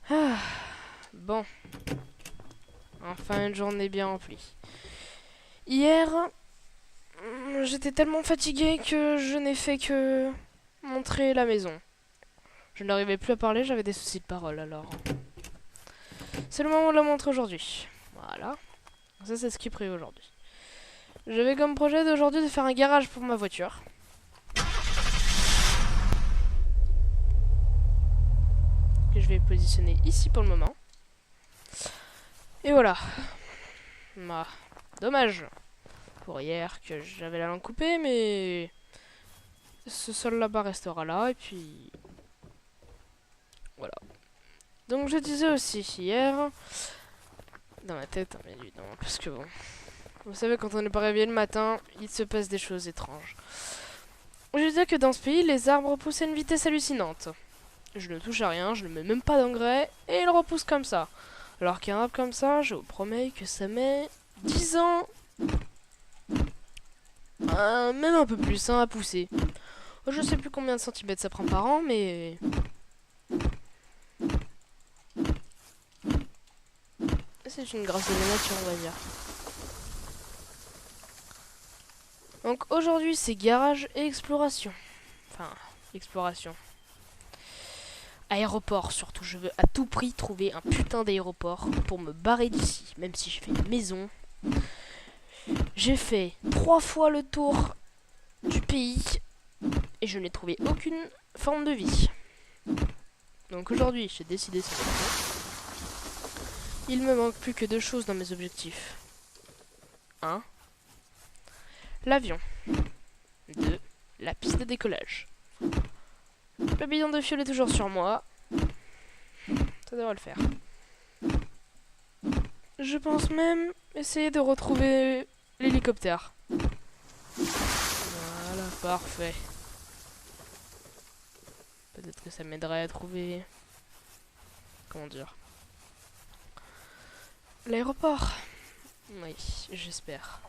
Ah, bon. Enfin une journée bien remplie. Hier, j'étais tellement fatiguée que je n'ai fait que montrer la maison. Je n'arrivais plus à parler, j'avais des soucis de parole alors. C'est le moment de la montrer aujourd'hui. Voilà. Ça c'est ce qui est prévu aujourd'hui. J'avais comme projet d'aujourd'hui de faire un garage pour ma voiture. Que je vais positionner ici pour le moment. Et voilà. Bah, dommage pour hier que j'avais la langue coupée, mais ce sol là-bas restera là et puis voilà. Donc je disais aussi hier dans ma tête, hein, bien évidemment, parce que bon, vous savez quand on n'est pas réveillé le matin, il se passe des choses étranges. Je disais que dans ce pays, les arbres poussent à une vitesse hallucinante. Je ne touche à rien, je ne mets même pas d'engrais et ils repoussent comme ça. Alors qu'un arbre comme ça, je vous promets que ça met 10 ans, même un peu plus, hein, à pousser. Je sais plus combien de centimètres ça prend par an, mais c'est une grâce de la nature, on va dire. Donc aujourd'hui, c'est garage et exploration. Enfin, exploration. Aéroport surtout, je veux à tout prix trouver un putain d'aéroport pour me barrer d'ici. Même si j'ai fait une maison. J'ai fait 3 fois le tour du pays et je n'ai trouvé aucune forme de vie. Donc aujourd'hui, j'ai décidé ça. Il me manque plus que 2 choses dans mes objectifs. 1. L'avion. 2. La piste de décollage. Le bidon de fioul est toujours sur moi. Ça devrait le faire. Je pense même essayer de retrouver l'hélicoptère. Voilà, parfait. Peut-être que ça m'aiderait à trouver... Comment dire? L'aéroport. Oui, j'espère.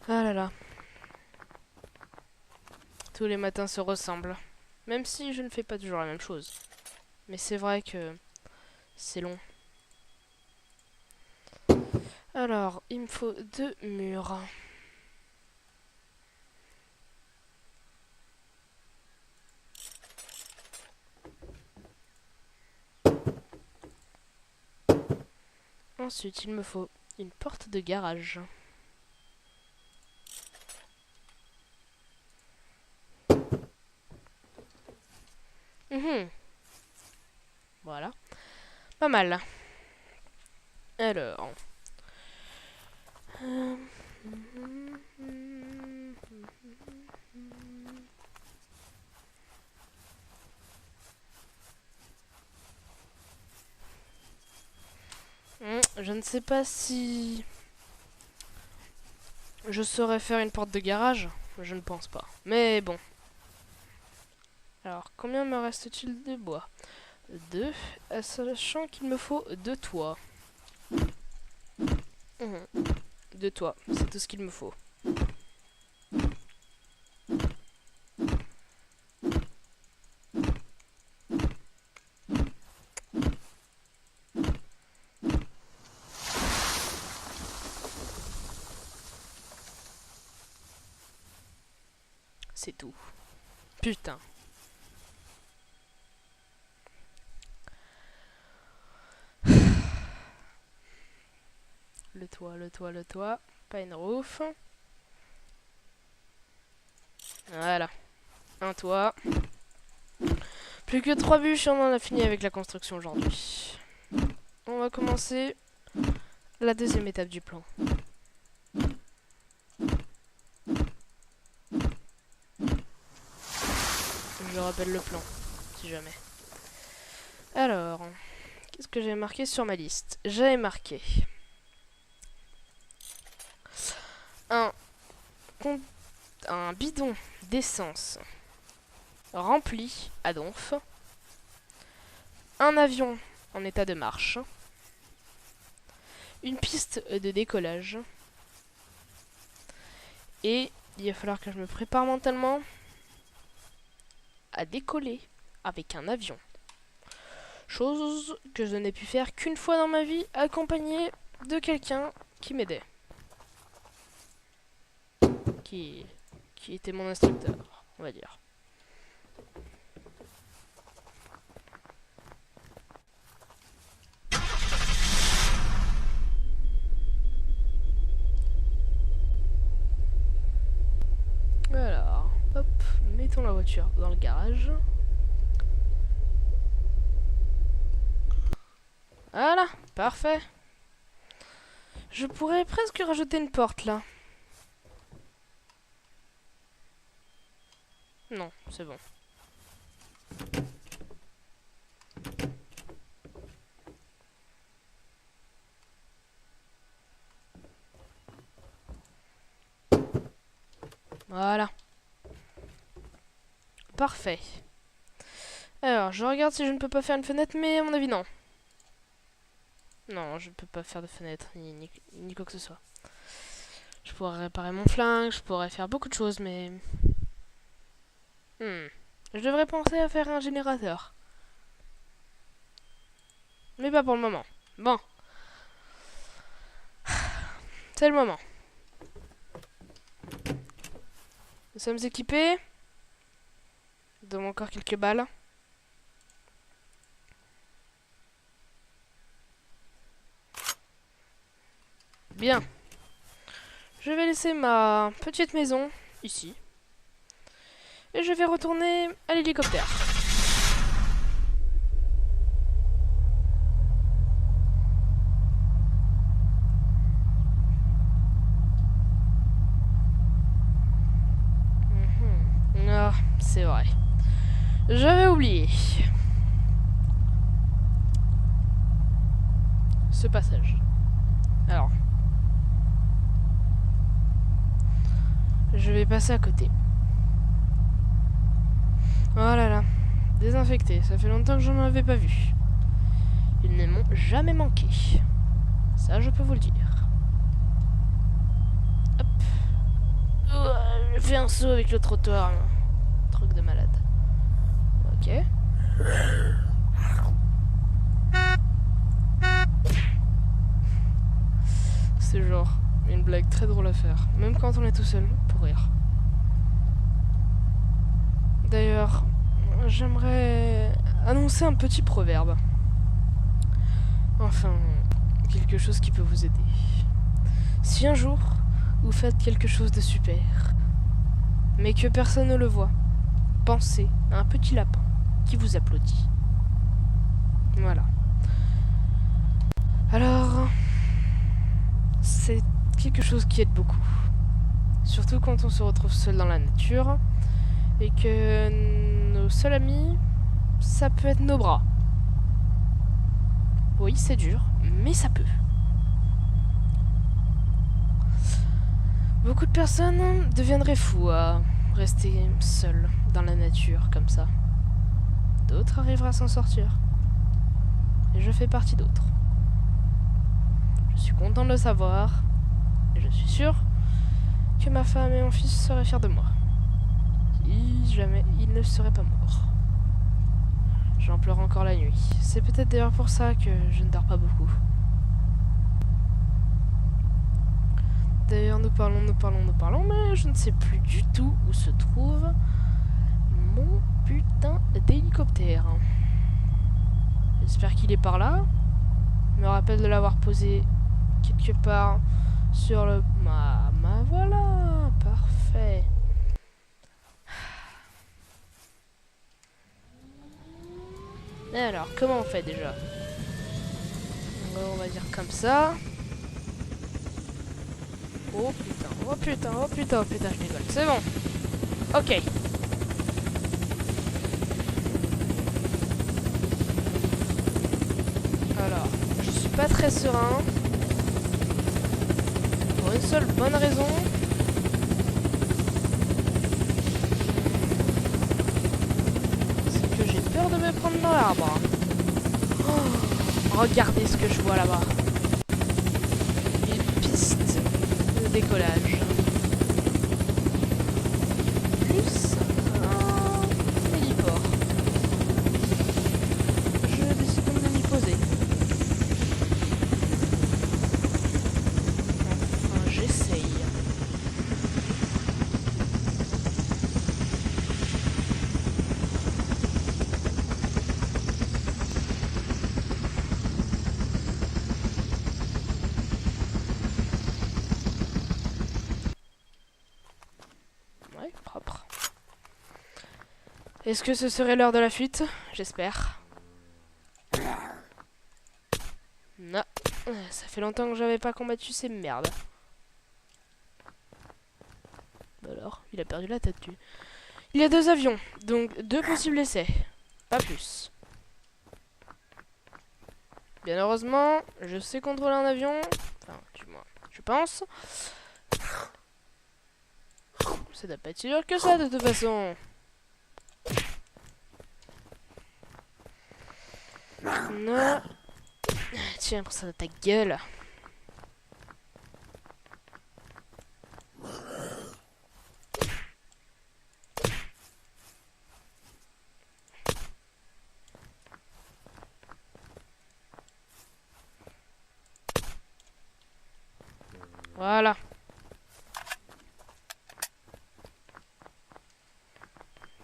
Ah là là. Tous les matins se ressemblent. Même si je ne fais pas toujours la même chose. Mais c'est vrai que c'est long. Alors, il me faut 2 murs. Ensuite, il me faut une porte de garage. Voilà. Pas mal. Alors. Je ne sais pas si je saurais faire une porte de garage. Je ne pense pas. Mais bon. Alors, combien me reste-t-il de bois? 2, sachant qu'il me faut 2 toits. 2 toits, c'est tout ce qu'il me faut. C'est tout. Putain. Le toit, le toit, le toit. Pine roof. Voilà. Un toit. Plus que 3 bûches et on en a fini avec la construction aujourd'hui. On va commencer la deuxième étape du plan. Je rappelle le plan, si jamais. Alors, qu'est-ce que j'ai marqué sur ma liste? J'avais marqué un bidon d'essence rempli à donf, un avion en état de marche, une piste de décollage. Et il va falloir que je me prépare mentalement à décoller avec un avion. Chose que je n'ai pu faire qu'une fois dans ma vie, accompagné de quelqu'un qui m'aidait. Qui était mon instructeur, on va dire. Alors, hop, mettons la voiture dans le garage. Voilà, parfait. Je pourrais presque rajouter une porte là. Non, c'est bon. Voilà. Parfait. Alors, je regarde si je ne peux pas faire une fenêtre, mais à mon avis, non. Non, je ne peux pas faire de fenêtre, ni quoi que ce soit. Je pourrais réparer mon flingue, je pourrais faire beaucoup de choses, mais... Je devrais penser à faire un générateur. Mais pas pour le moment. Bon. C'est le moment. Nous sommes équipés. Nous avons encore quelques balles. Bien. Je vais laisser ma petite maison ici. Et je vais retourner à l'hélicoptère. Ah, c'est vrai. J'avais oublié. Ce passage. Alors. Je vais passer à côté. Oh là là. Désinfecté. Ça fait longtemps que j'en avais pas vu. Ils ne m'ont jamais manqué. Ça, je peux vous le dire. Hop. Je fais un saut avec le trottoir. Truc de malade. Ok. C'est genre une blague très drôle à faire. Même quand on est tout seul, pour rire. D'ailleurs, j'aimerais annoncer un petit proverbe. Enfin, quelque chose qui peut vous aider. Si un jour, vous faites quelque chose de super, mais que personne ne le voit, pensez à un petit lapin qui vous applaudit. Voilà. Alors, c'est quelque chose qui aide beaucoup. Surtout quand on se retrouve seul dans la nature et que nos seuls amis, ça peut être nos bras. Oui, c'est dur, mais ça peut. Beaucoup de personnes deviendraient fous à rester seuls dans la nature comme ça. D'autres arriveraient à s'en sortir. Et je fais partie d'autres. Je suis content de le savoir. Et je suis sûr que ma femme et mon fils seraient fiers de moi. Si jamais ils ne seraient pas morts. J'en pleure encore la nuit. C'est peut-être d'ailleurs pour ça que je ne dors pas beaucoup. D'ailleurs, nous parlons, mais je ne sais plus du tout où se trouve mon putain d'hélicoptère. J'espère qu'il est par là. Je me rappelle de l'avoir posé quelque part sur le... voilà, parfait. Alors, comment on fait déjà? On va dire comme ça. Oh putain, oh putain, oh putain, oh putain, je rigole. C'est bon. Ok. Alors, je suis pas très serein. Pour une seule bonne raison. C'est que j'ai peur de me prendre dans l'arbre. Oh, regardez ce que je vois là-bas. décollage. Plus un héliport. Je décide donc de m'y poser. Enfin, j'essaye. Ouais, propre. Est-ce que ce serait l'heure de la fuite? J'espère. Non. Ça fait longtemps que j'avais pas combattu ces merdes. Bah alors, il a perdu la tête, tu. Il y a 2 avions, donc 2 possibles essais. Pas plus. Bien heureusement, je sais contrôler un avion. Enfin, du moins, je pense. Ça doit pas être si dur que ça, de toute façon. Non. Tiens, pour ça de ta gueule. Voilà.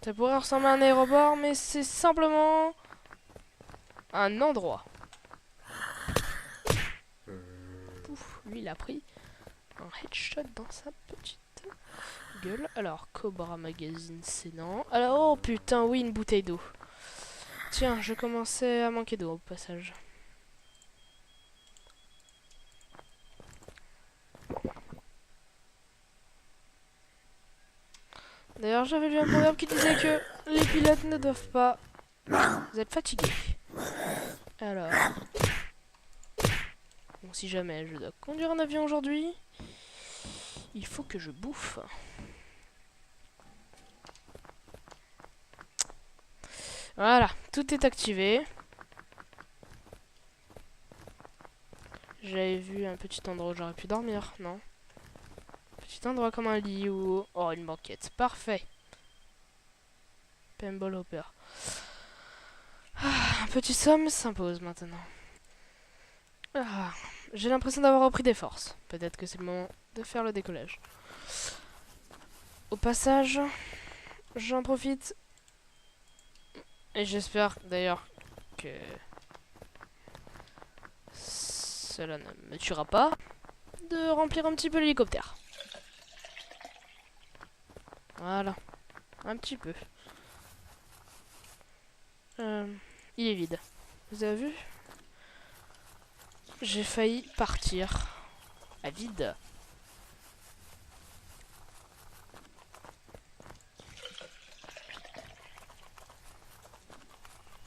Ça pourrait ressembler à un aéroport, mais c'est simplement un endroit. Pouf, lui il a pris un headshot dans sa petite gueule. Alors, Cobra Magazine, c'est non. Alors, oh putain, oui, une bouteille d'eau. Tiens, je commençais à manquer d'eau au passage. D'ailleurs, j'avais lu un proverbe qui disait que les pilotes ne doivent pas... Vous êtes fatigués. Alors... Bon, si jamais je dois conduire un avion aujourd'hui, il faut que je bouffe. Voilà, tout est activé. J'avais vu un petit endroit où j'aurais pu dormir, non? Petit endroit comme un lit ou... Oh, une banquette. Parfait. Paintball Hopper. Ah, un petit somme s'impose maintenant. Ah, j'ai l'impression d'avoir repris des forces. Peut-être que c'est le moment de faire le décollage. Au passage, j'en profite. Et j'espère d'ailleurs que cela ne me tuera pas. De remplir un petit peu l'hélicoptère. Voilà. Un petit peu. Il est vide. Vous avez vu? J'ai failli partir à vide.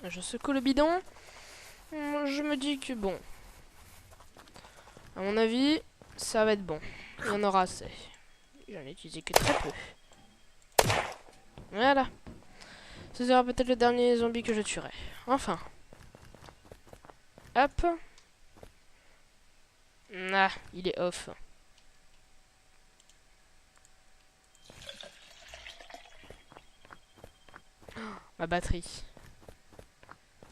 Je secoue le bidon. Je me dis que bon. À mon avis, ça va être bon. Il y en aura assez. J'en ai utilisé que très peu. Voilà. Ce sera peut-être le dernier zombie que je tuerai. Enfin. Hop. Ah, il est off. Oh, ma batterie.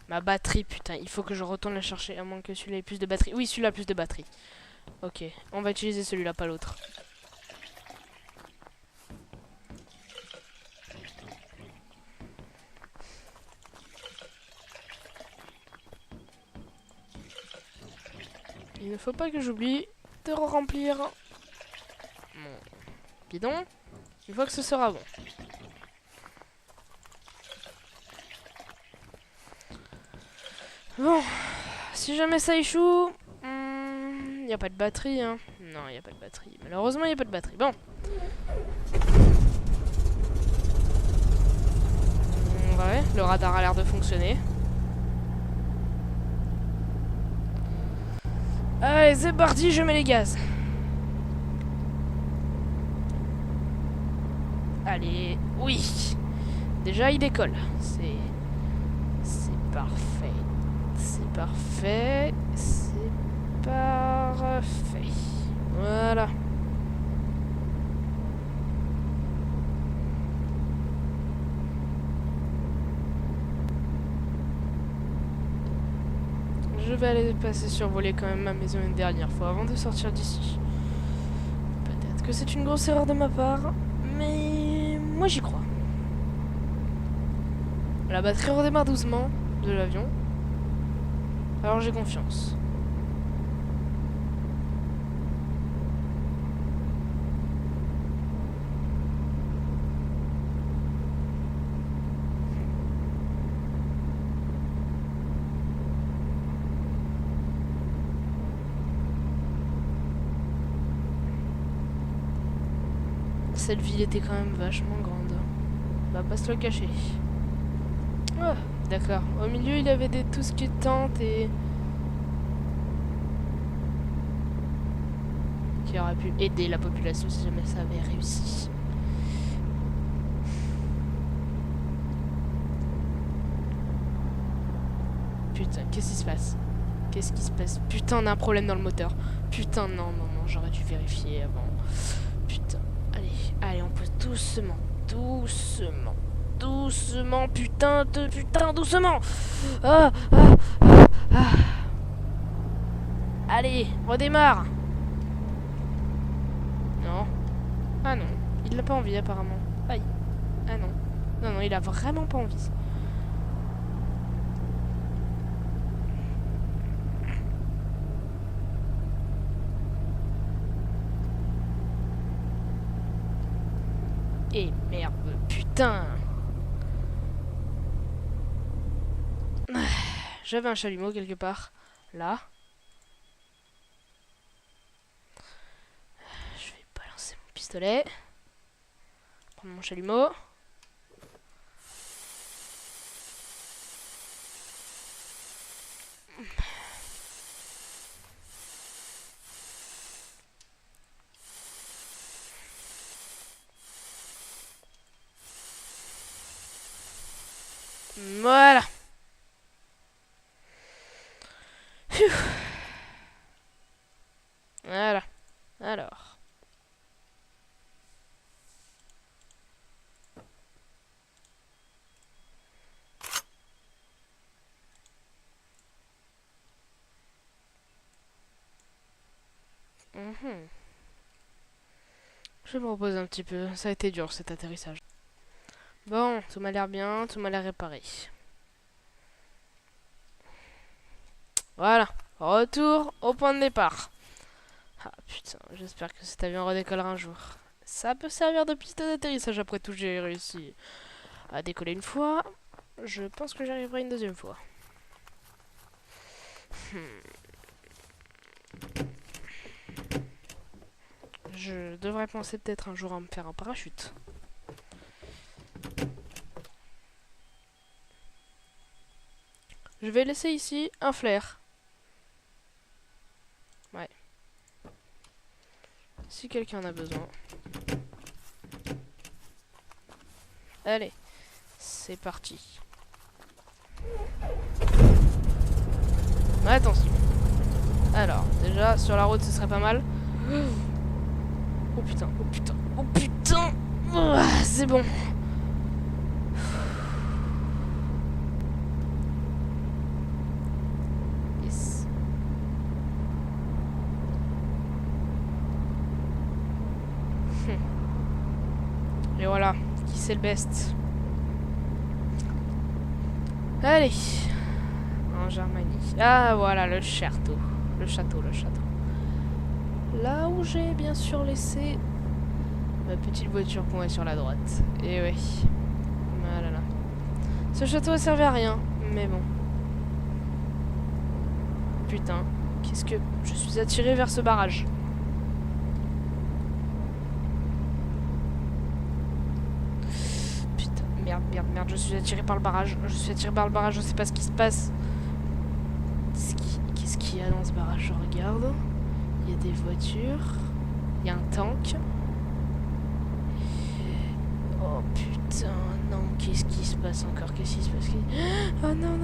Ma batterie, putain. Il faut que je retourne la chercher. À moins que celui-là ait plus de batterie. Oui, celui-là a plus de batterie. Ok. On va utiliser celui-là, pas l'autre. Il ne faut pas que j'oublie de remplir mon bidon une fois que ce sera bon. Bon, si jamais ça échoue, il n'y a pas de batterie, hein. Non, il n'y a pas de batterie. Malheureusement, il n'y a pas de batterie. Bon. Ouais, le radar a l'air de fonctionner. Allez, c'est parti, je mets les gaz. Allez, oui. Déjà, il décolle. C'est parfait. C'est parfait. C'est parfait. Voilà. vais aller passer survoler quand même ma maison une dernière fois avant de sortir d'ici. Peut-être que c'est une grosse erreur de ma part, mais moi j'y crois. La batterie redémarre doucement de l'avion, alors j'ai confiance. Cette ville était quand même vachement grande. On va pas se le cacher. Ah, d'accord. Au milieu, il y avait tout ce qui est tentes et... qui aurait pu aider la population si jamais ça avait réussi. Putain, qu'est-ce qui se passe? Qu'est-ce qui se passe? Putain, on a un problème dans le moteur. Putain, non, j'aurais dû vérifier avant. Putain. Allez, on pose doucement, putain, doucement. Ah. Allez, redémarre. Non. Ah non, il n'a pas envie apparemment. Aïe. Ah non. Non, il a vraiment pas envie. Et merde, putain. J'avais un chalumeau quelque part. Là. Je vais balancer mon pistolet. Prendre mon chalumeau. Voilà. Phew. Voilà. Alors. Je me repose un petit peu. Ça a été dur cet atterrissage. Bon, tout m'a l'air bien, tout m'a l'air réparé. Voilà, retour au point de départ. Ah putain, j'espère que cet avion redécollera un jour. Ça peut servir de piste d'atterrissage, après tout j'ai réussi à décoller une fois. Je pense que j'y arriverai une deuxième fois. Je devrais penser peut-être un jour à me faire un parachute. Je vais laisser ici un flair. Ouais. Si quelqu'un en a besoin. Allez, c'est parti. Attention. Alors, déjà, sur la route, ce serait pas mal. Oh putain, oh putain, oh putain. C'est bon. Yes. Et voilà, qui c'est le best. Allez. En Germanie. Ah voilà, le château. Le château. Là où j'ai bien sûr laissé ma petite voiture qu'on voit sur la droite. Et oui. Voilà là. Ce château a servi à rien, mais bon. Putain, qu'est-ce que... Je suis attiré vers ce barrage. Putain, merde, je suis attiré par le barrage. Je sais pas ce qui se passe. Qu'est-ce qu'il y a dans ce barrage? Je regarde. Il y a des voitures. Il y a un tank. Oh putain, non, qu'est-ce qui se passe encore? Qu'est-ce qui se passe? Oh non.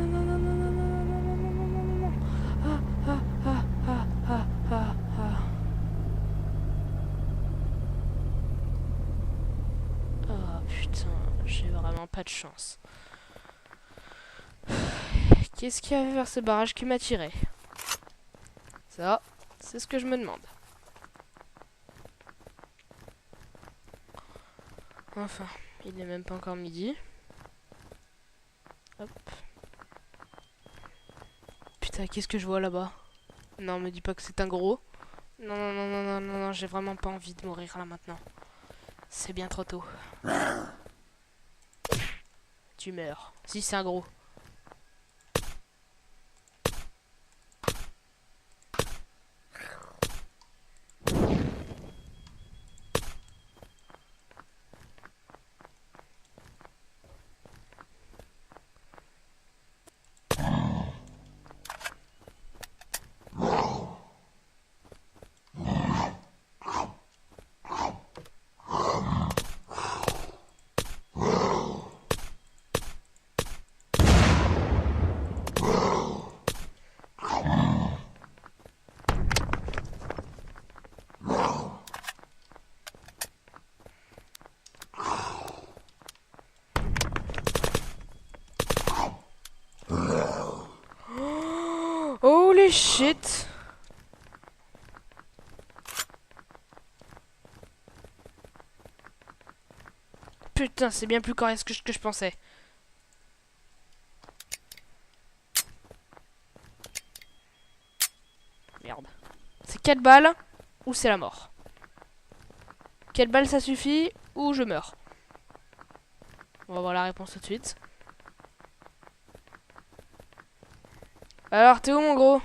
Oh putain, j'ai vraiment pas de chance. Qu'est-ce qu'il y avait vers ce barrage qui m'attirait? Ça, c'est ce que je me demande. Enfin, il n'est même pas encore midi. Hop. Putain, qu'est-ce que je vois là-bas? Non, me dis pas que c'est un gros. Non, non, non, non, non, non, non, j'ai vraiment pas envie de mourir là maintenant. C'est bien trop tôt. Tu meurs. Si c'est un gros. Holy shit! Putain, c'est bien plus coriace que je pensais. Merde. C'est 4 balles ou c'est la mort. 4 balles ça suffit ou je meurs. On va voir la réponse tout de suite. Alors, t'es où mon gros?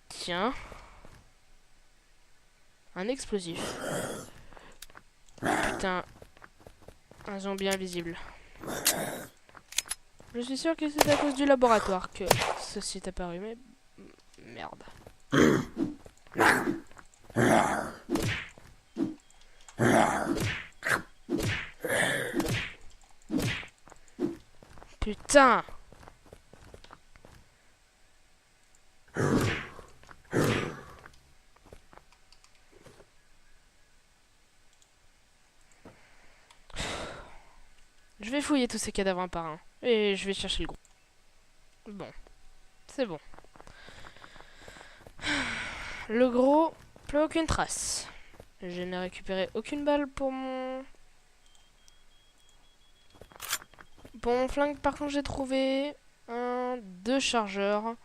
Tiens. Un explosif. Putain. Un zombie invisible. Je suis sûr que c'est à cause du laboratoire que ceci est apparu, mais... Merde. Putain! Je vais fouiller tous ces cadavres un par un. Et je vais chercher le gros. Bon. C'est bon. Le gros, plus aucune trace. Je n'ai récupéré aucune balle pour mon... Pour mon flingue, par contre, j'ai trouvé 2 chargeurs.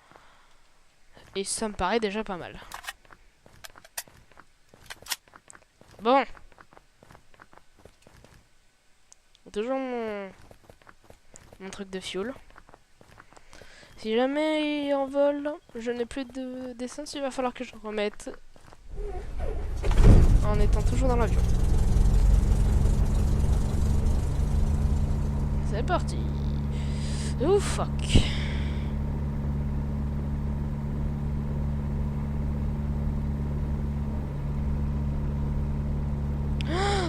Et ça me paraît déjà pas mal. Bon. Toujours mon truc de fuel. Si jamais il envole, je n'ai plus d'essence, il va falloir que je remette en étant toujours dans l'avion. C'est parti. Oh fuck.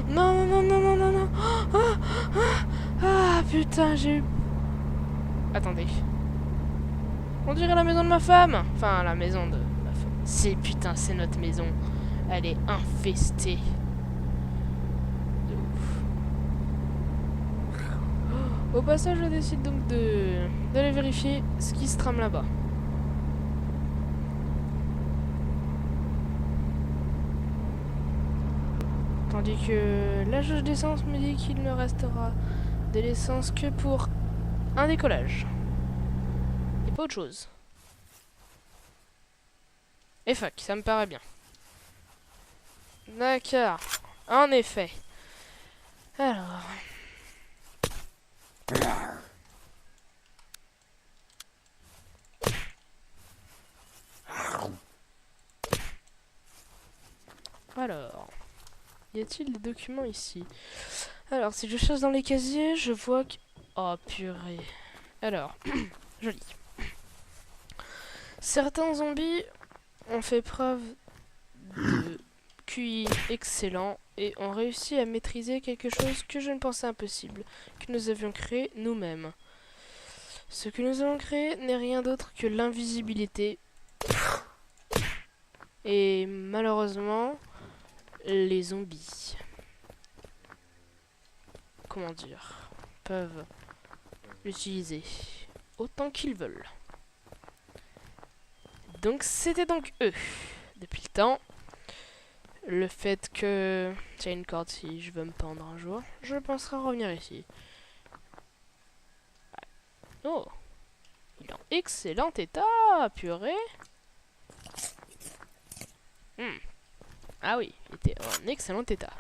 Non, non, non, non, non, non. Ah, putain, j'ai eu... Attendez. On dirait la maison de ma femme. Enfin, la maison de ma femme. C'est putain, c'est notre maison. Elle est infestée. De ouf. Au passage, je décide donc d'aller vérifier ce qui se trame là-bas. Tandis que la jauge d'essence me dit qu'il ne restera de l'essence que pour un décollage. Et pas autre chose. Et fuck, ça me paraît bien. D'accord. En effet. Alors... Alors... Y a-t-il des documents ici? Alors, si je cherche dans les casiers, je vois que... Oh, purée. Alors, je lis. Certains zombies ont fait preuve de QI excellent et ont réussi à maîtriser quelque chose que je ne pensais impossible, que nous avions créé nous-mêmes. Ce que nous avons créé n'est rien d'autre que l'invisibilité. Et malheureusement, les zombies. comment dire, peuvent l'utiliser autant qu'ils veulent. Donc c'était donc eux. Depuis le temps, le fait que... Tiens, une corde, si je veux me pendre un jour, je penserai à revenir ici. Oh, il est en excellent état, purée. Ah oui, il était en excellent état.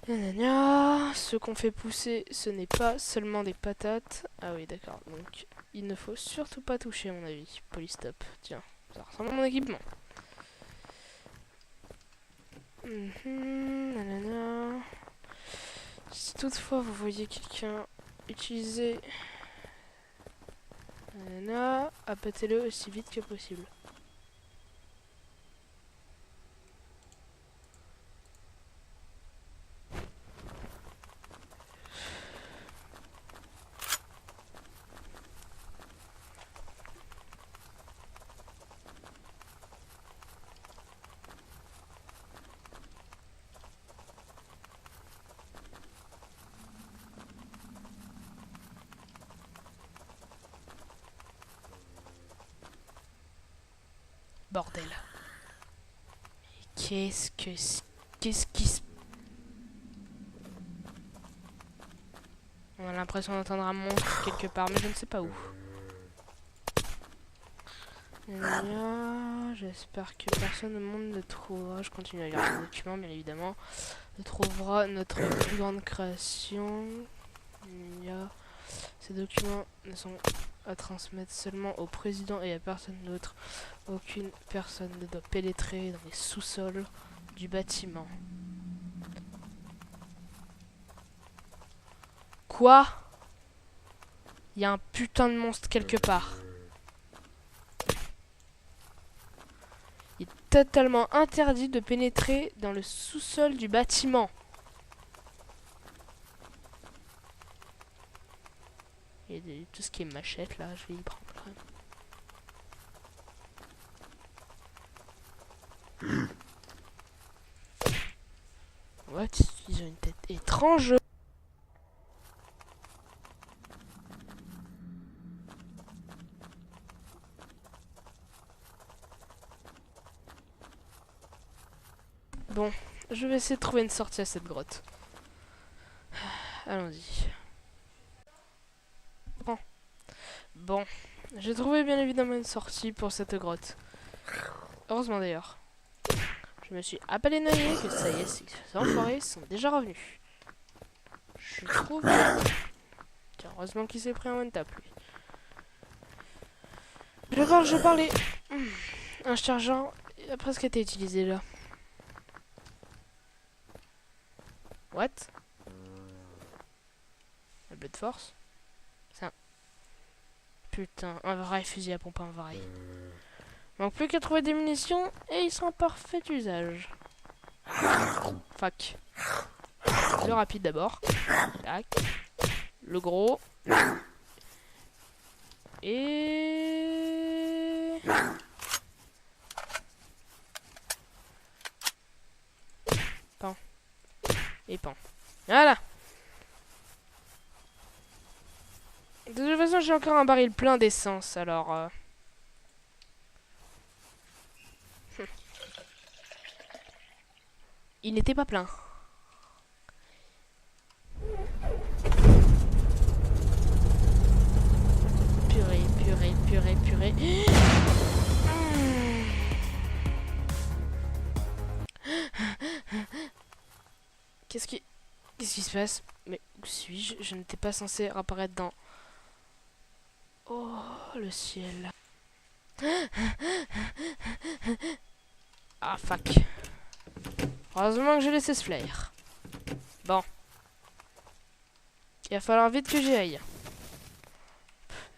Nanana. Ce qu'on fait pousser, ce n'est pas seulement des patates. Ah oui, d'accord. Donc, il ne faut surtout pas toucher, à mon avis. Polystop. Tiens, ça ressemble à mon équipement. Nanana. Si toutefois vous voyez quelqu'un utiliser... Nanana, abattez-le aussi vite que possible. Bordel. Qu'est-ce qui se... On a l'impression d'entendre un monstre quelque part, mais je ne sais pas où. J'espère que personne au monde ne trouvera... Je continue à lire les documents, bien évidemment. Ne trouvera notre plus grande création. Ces documents ne sont à transmettre seulement au président et à personne d'autre. Aucune personne ne doit pénétrer dans les sous-sols du bâtiment. Quoi? Il y a un putain de monstre quelque part. Il est totalement interdit de pénétrer dans le sous-sol du bâtiment. Et tout ce qui est machette là, je vais y prendre quand même. What? Ils ont une tête étrange. Bon, je vais essayer de trouver une sortie à cette grotte. Allons-y. Bon, j'ai trouvé bien évidemment une sortie pour cette grotte. Heureusement d'ailleurs. Je me suis à peine noyé que ça y est, ces enfoirés sont déjà revenus. Je trouve... Tiens, heureusement qu'il s'est pris un one tap lui. Je parlais. Un chargeur a presque été utilisé là. What? La bleu de force? Ça. Putain, un vrai fusil à pompe, un vrai. Manque plus qu'à trouver des munitions et ils sont en parfait usage. Fuck. Le rapide d'abord. Tac. Le gros. Et... Pan. Et pan. Voilà. De toute façon, j'ai encore un baril plein d'essence, alors... Il n'était pas plein. Purée, purée, purée, purée. Qu'est-ce qui se passe? Mais où suis-je? Je n'étais pas censé apparaître dans... Oh, le ciel. Ah, fuck. Heureusement que j'ai laissé ce flair. Bon. Il va falloir vite que j'y aille. De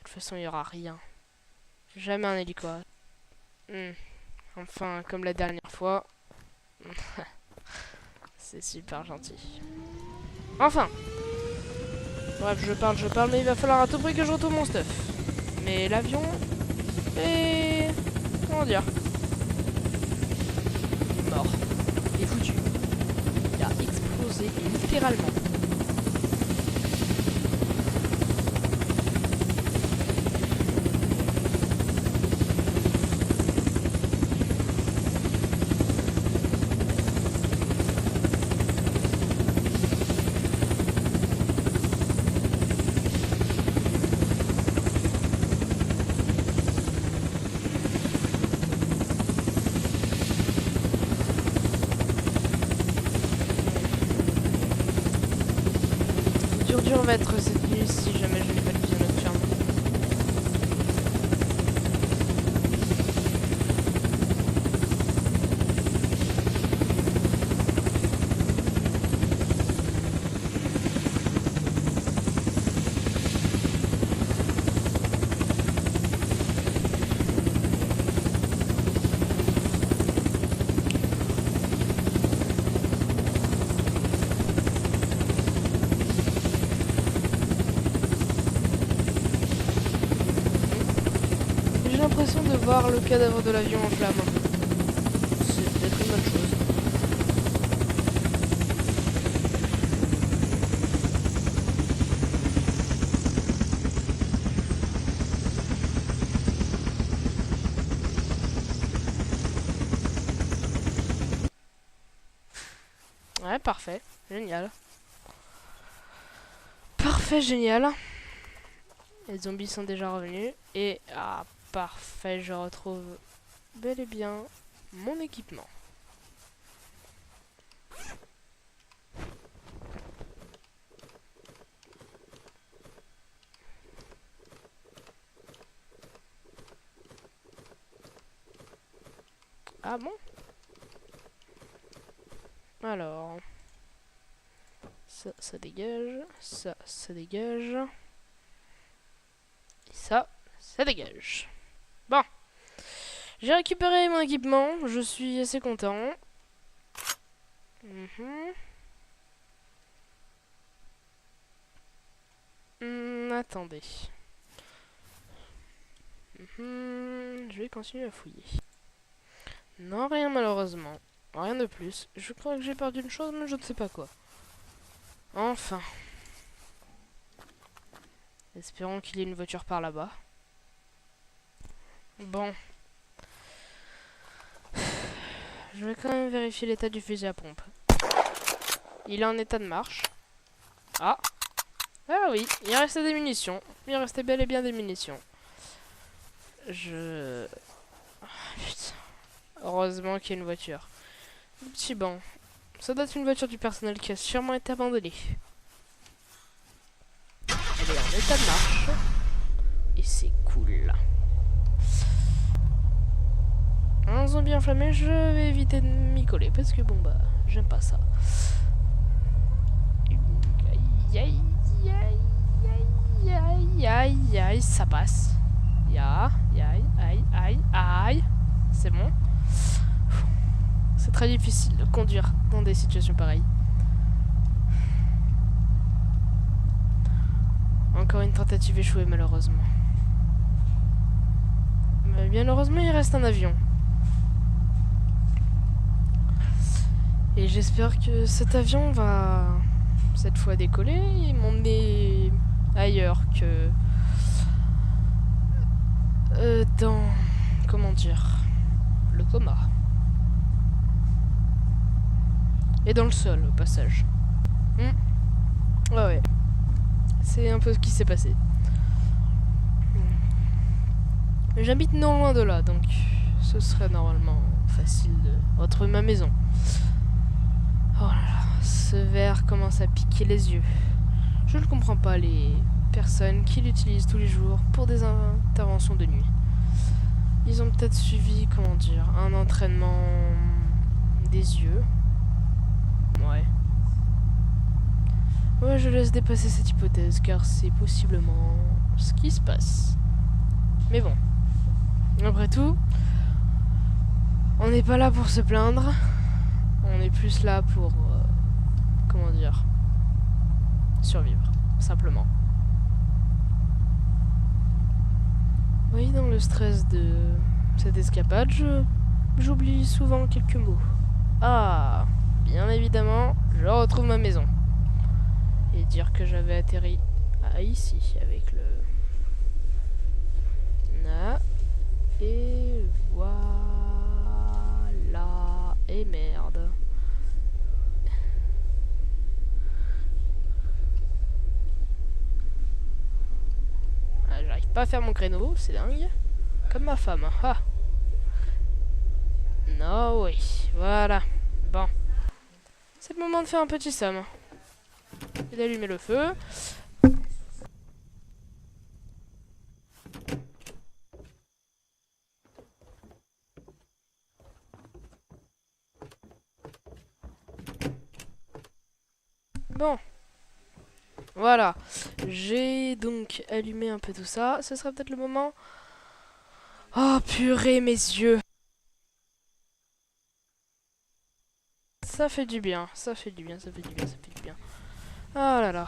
toute façon, il n'y aura rien. Jamais un hélico. Enfin, comme la dernière fois. C'est super gentil. Enfin. Bref, je parle, mais il va falloir à tout prix que je retrouve mon stuff. Mais l'avion... Et... Comment dire? Il est mort. Il est foutu. Il a explosé et littéralement. Dur va être cette nuit si jamais je n'ai pas de vision nocturne. J'ai l'impression de voir le cadavre de l'avion en flammes. C'est peut-être une bonne chose. Ouais, parfait. Génial. Parfait, génial. Les zombies sont déjà revenus. Et... ah, parfait, je retrouve bel et bien mon équipement. Ah bon? Alors... ça dégage. Ça dégage. Et ça dégage. Bon. J'ai récupéré mon équipement. Je suis assez content. Attendez. Je vais continuer à fouiller. Non, rien malheureusement. Rien de plus. Je crois que j'ai perdu une chose, mais je ne sais pas quoi. Enfin. Espérons qu'il y ait une voiture par là-bas. Bon. Je vais quand même vérifier l'état du fusil à pompe. Il est en état de marche. Ah. Ah oui, il restait des munitions. Il restait bel et bien des munitions. Putain. Heureusement qu'il y a une voiture. Le petit banc. Ça doit être une voiture du personnel qui a sûrement été abandonnée. Elle est en état de marche. Et c'est cool. Un zombie enflammé, je vais éviter de m'y coller parce que bon bah, j'aime pas ça. Aïe aïe aïe aïe aïe aïe, ça passe. Aïe aïe aïe aïe. C'est bon. C'est très difficile de conduire dans des situations pareilles. Encore une tentative échouée malheureusement. Mais bien heureusement il reste un avion. Et j'espère que cet avion va cette fois décoller et m'emmener ailleurs que dans, comment dire, le coma. Et dans le sol au passage. Ouais. C'est un peu ce qui s'est passé. J'habite non loin de là, donc ce serait normalement facile de retrouver ma maison. Oh là là, ce verre commence à piquer les yeux. Je ne comprends pas les personnes qui l'utilisent tous les jours pour des interventions de nuit. Ils ont peut-être suivi, comment dire, un entraînement des yeux. Ouais, je laisse dépasser cette hypothèse, car c'est possiblement ce qui se passe. Mais bon, après tout, on n'est pas là pour se plaindre. On est plus là pour, comment dire, survivre, simplement. Oui, dans le stress de cette escapade, j'oublie souvent quelques mots. Ah, bien évidemment, je retrouve ma maison. Et dire que j'avais atterri ici avec le... Na. Et voilà. Et merde. Ah, j'arrive pas à faire mon créneau, c'est dingue. Comme ma femme. Ah. Non, oui. Voilà. Bon. C'est le moment de faire un petit somme. Et d'allumer le feu. Bon. Voilà. J'ai donc allumé un peu tout ça. Ce sera peut-être le moment. Oh purée, mes yeux. Ça fait du bien. Ça fait du bien, ça fait du bien, ça fait du bien. Oh là là.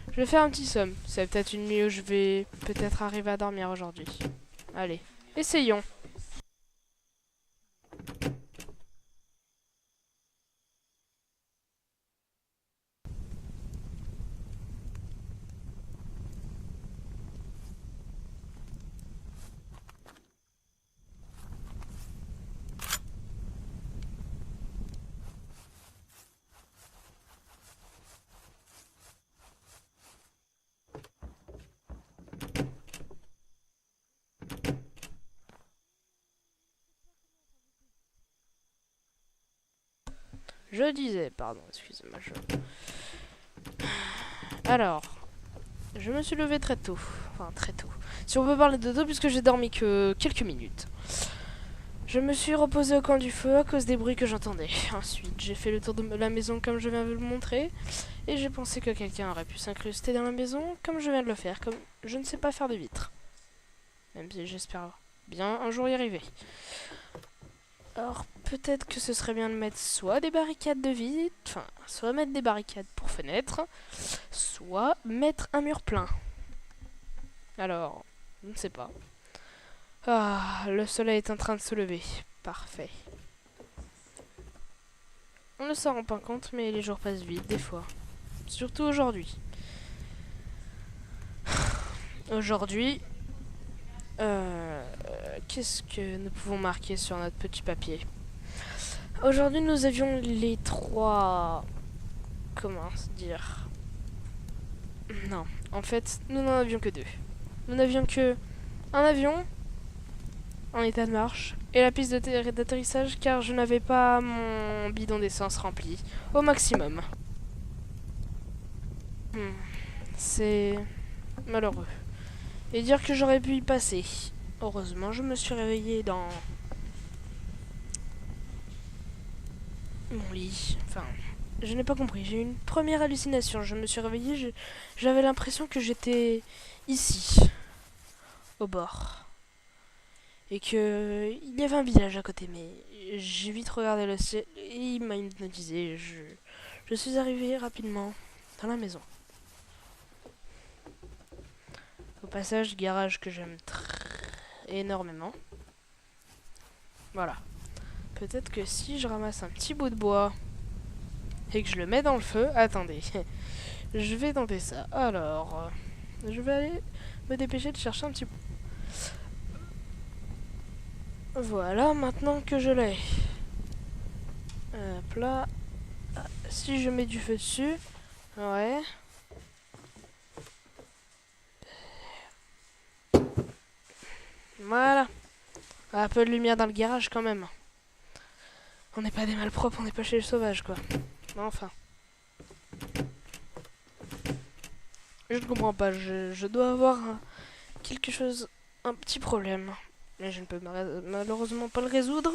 Je vais faire un petit somme. C'est peut-être une nuit où je vais peut-être arriver à dormir aujourd'hui. Allez, essayons. Je disais, pardon, excusez-moi. Alors, je me suis levé très tôt. Enfin, très tôt. Si on peut parler de tôt, puisque j'ai dormi que quelques minutes. Je me suis reposé au coin du feu à cause des bruits que j'entendais. Ensuite, j'ai fait le tour de la maison comme je viens de le montrer. Et j'ai pensé que quelqu'un aurait pu s'incruster dans la maison comme je viens de le faire, comme je ne sais pas faire de vitres. Même si j'espère bien un jour y arriver. Alors, peut-être que ce serait bien de mettre soit des barricades de vitres, enfin, soit mettre des barricades pour fenêtres, soit mettre un mur plein. Alors, je ne sais pas. Ah, le soleil est en train de se lever. Parfait. On ne s'en rend pas compte, mais les jours passent vite, des fois. Surtout aujourd'hui. Aujourd'hui, qu'est-ce que nous pouvons marquer sur notre petit papier? Aujourd'hui, nous avions les trois... Comment dire? Non, en fait, nous n'en avions que deux. Nous n'avions que un avion en état de marche et la piste d'atterrissage car je n'avais pas mon bidon d'essence rempli au maximum. C'est malheureux. Et dire que j'aurais pu y passer. Heureusement, je me suis réveillée dans mon lit. Enfin, je n'ai pas compris. J'ai eu une première hallucination. Je me suis réveillée, j'avais l'impression que j'étais ici, au bord. Et que il y avait un village à côté, mais j'ai vite regardé le ciel et il m'a hypnotisé. Je suis arrivée rapidement dans la maison. Au passage, garage que j'aime énormément. Voilà. Peut-être que si je ramasse un petit bout de bois et que je le mets dans le feu... Attendez. Je vais tenter ça. Alors, je vais aller me dépêcher de chercher un petit... Voilà, maintenant que je l'ai. Hop là. Si je mets du feu dessus... Ouais. Voilà. Un peu de lumière dans le garage quand même. On n'est pas des malpropres, on n'est pas chez les sauvages quoi. Enfin. Je ne comprends pas, je dois avoir quelque chose, un petit problème. Mais je ne peux malheureusement pas le résoudre,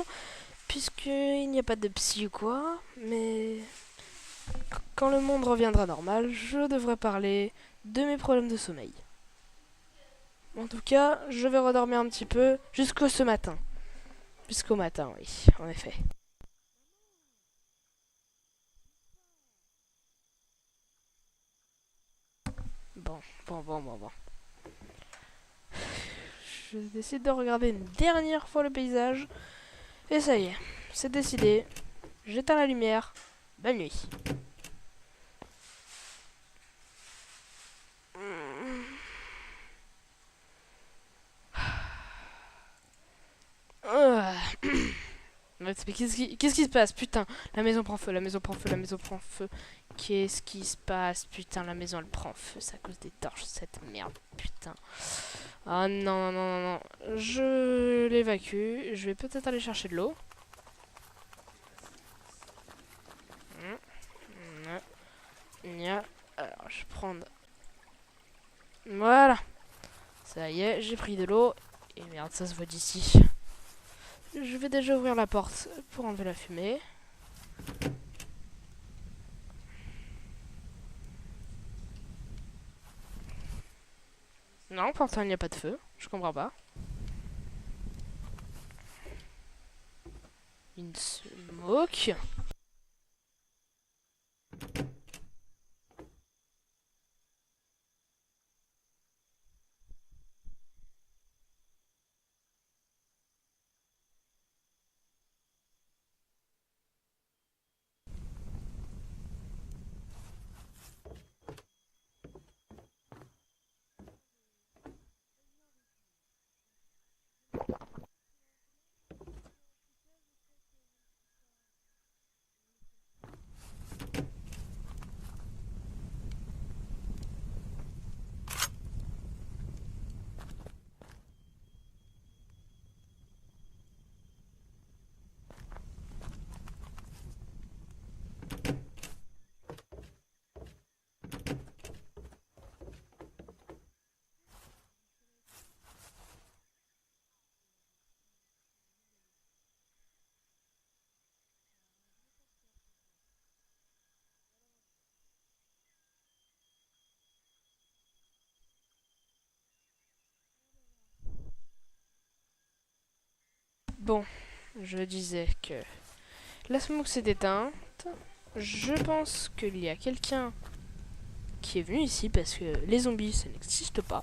puisqu'il n'y a pas de psy ou quoi. Mais quand le monde reviendra normal, je devrais parler de mes problèmes de sommeil. En tout cas, je vais redormir un petit peu jusqu'au ce matin. Jusqu'au matin, oui, en effet. Bon. Je décide de regarder une dernière fois le paysage. Et ça y est, c'est décidé. J'éteins la lumière. Bonne nuit. Mais qu'est-ce qui se passe? Putain, la maison prend feu, la maison prend feu, la maison prend feu. Qu'est-ce qui se passe? Putain, la maison elle prend feu. C'est à cause des torches, cette merde. Putain. Ah non, non, non, non, non. Je l'évacue. Je vais peut-être aller chercher de l'eau. Alors, je vais prendre... Voilà. Ça y est, j'ai pris de l'eau. Et merde, ça se voit d'ici. Je vais déjà ouvrir la porte pour enlever la fumée. Non, pourtant il n'y a pas de feu. Je comprends pas. Une smoke. Bon, je disais que la smoke s'est éteinte. Je pense qu'il y a quelqu'un qui est venu ici parce que les zombies, ça n'existe pas.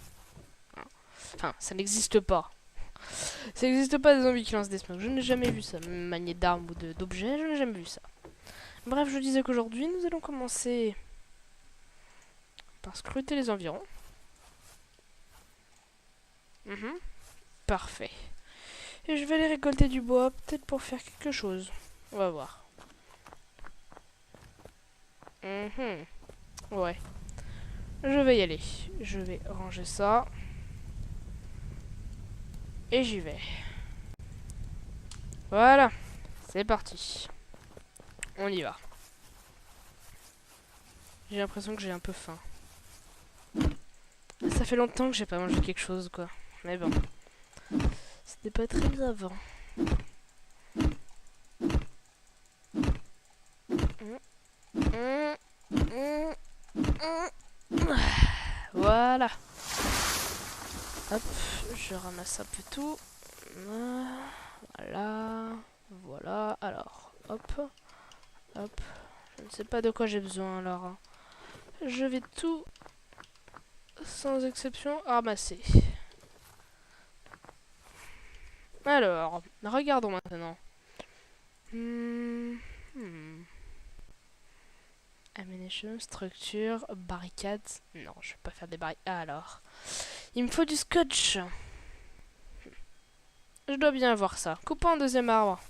Enfin, ça n'existe pas. Ça n'existe pas des zombies qui lancent des smokes. Je n'ai jamais vu ça. Même manier d'armes ou d'objets, je n'ai jamais vu ça. Bref, je disais qu'aujourd'hui, nous allons commencer par scruter les environs. Parfait. Et je vais aller récolter du bois, peut-être pour faire quelque chose. On va voir. Ouais. Je vais y aller. Je vais ranger ça. Et j'y vais. Voilà. C'est parti. On y va. J'ai l'impression que j'ai un peu faim. Ça fait longtemps que j'ai pas mangé quelque chose, quoi. Mais bon. C'était pas très avant. Voilà. Hop, je ramasse un peu tout. Voilà. Voilà. Alors, hop. Hop. Je ne sais pas de quoi j'ai besoin alors. Je vais tout, sans exception, ramasser. Alors, regardons maintenant. Ammunition, structure, barricade. Non, je vais pas faire des barricades. Alors, il me faut du scotch. Je dois bien avoir ça. Coupons un deuxième arbre.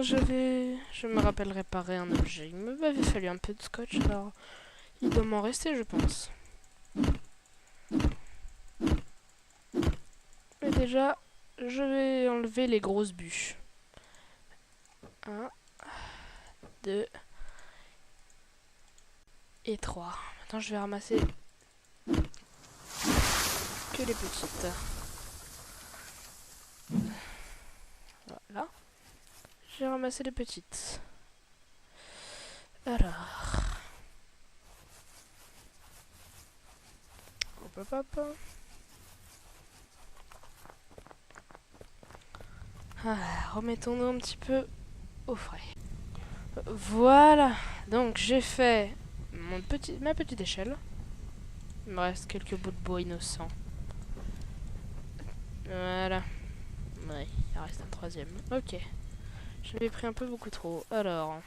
Je me rappelle réparer un objet. Il m'avait fallu un peu de scotch, alors il doit m'en rester, je pense. Mais déjà, je vais enlever les grosses bûches. 1, 2 et 3. Maintenant, je vais ramasser que les petites. Voilà. J'ai ramassé les petites. Alors. Hop, hop, hop. Remettons-nous un petit peu au frais. Voilà. Donc, j'ai fait ma petite échelle. Il me reste quelques bouts de bois innocents. Voilà. Ouais, il reste un troisième. Ok. J'avais pris un peu beaucoup trop. Alors.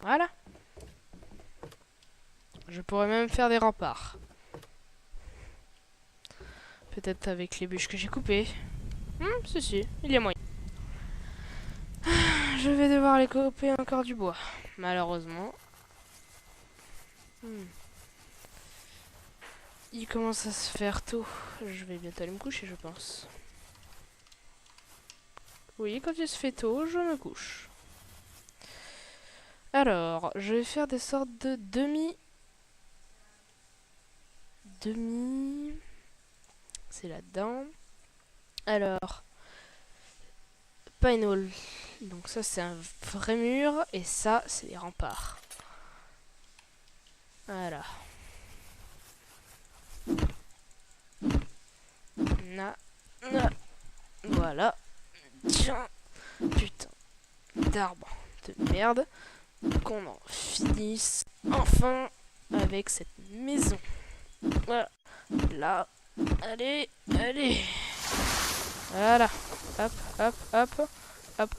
Voilà. Je pourrais même faire des remparts. Peut-être avec les bûches que j'ai coupées. Si, il y a moyen. Je vais devoir les couper encore du bois. Malheureusement. Il commence à se faire tôt. Je vais bientôt aller me coucher, je pense. Oui, quand il se fait tôt, je me couche. Alors, je vais faire des sortes de demi... C'est là-dedans. Alors, Pine Wall. Donc ça, c'est un vrai mur. Et ça, c'est les remparts. Voilà. Voilà. Tiens. Putain d'arbre de merde. Qu'on en finisse enfin avec cette maison. Voilà. Là. Allez. Voilà. Hop. Hop.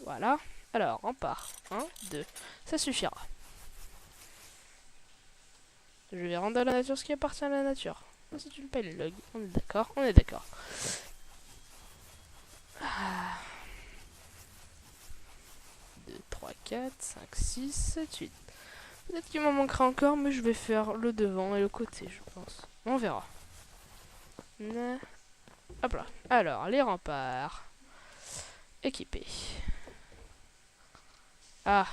Voilà. Alors, on part. 1, 2. Ça suffira. Je vais rendre à la nature ce qui appartient à la nature. C'est une pelle log. On est d'accord. 2, 3, 4, 5, 6, 7, 8. Peut-être qu'il m'en manquera encore, mais je vais faire le devant et le côté, je pense. On verra. Hop là. Alors, les remparts. Équipés. Ah.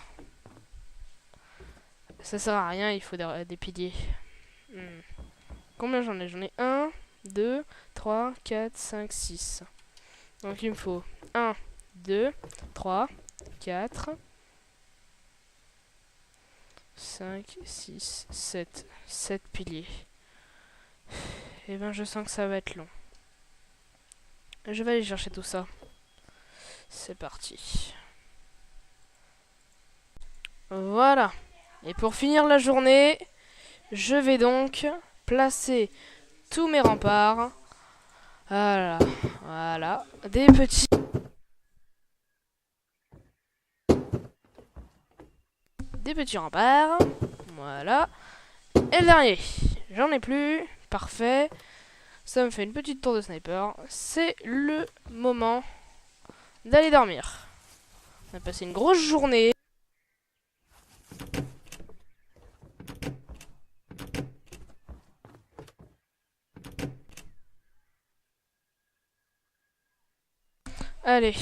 Ça sert à rien, il faut des piliers. Combien j'en ai? J'en ai 1, 2, 3, 4, 5, 6. Donc il me faut 1, 2, 3, 4, 5, 6, 7. 7 piliers. Et ben je sens que ça va être long. Je vais aller chercher tout ça. C'est parti. Voilà. Et pour finir la journée, je vais donc placer tous mes remparts. Voilà. Des petits remparts. Voilà. Et le dernier. J'en ai plus. Parfait. Ça me fait une petite tour de sniper. C'est le moment d'aller dormir. On a passé une grosse journée. Allez,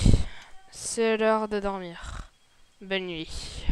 c'est l'heure de dormir. Bonne nuit.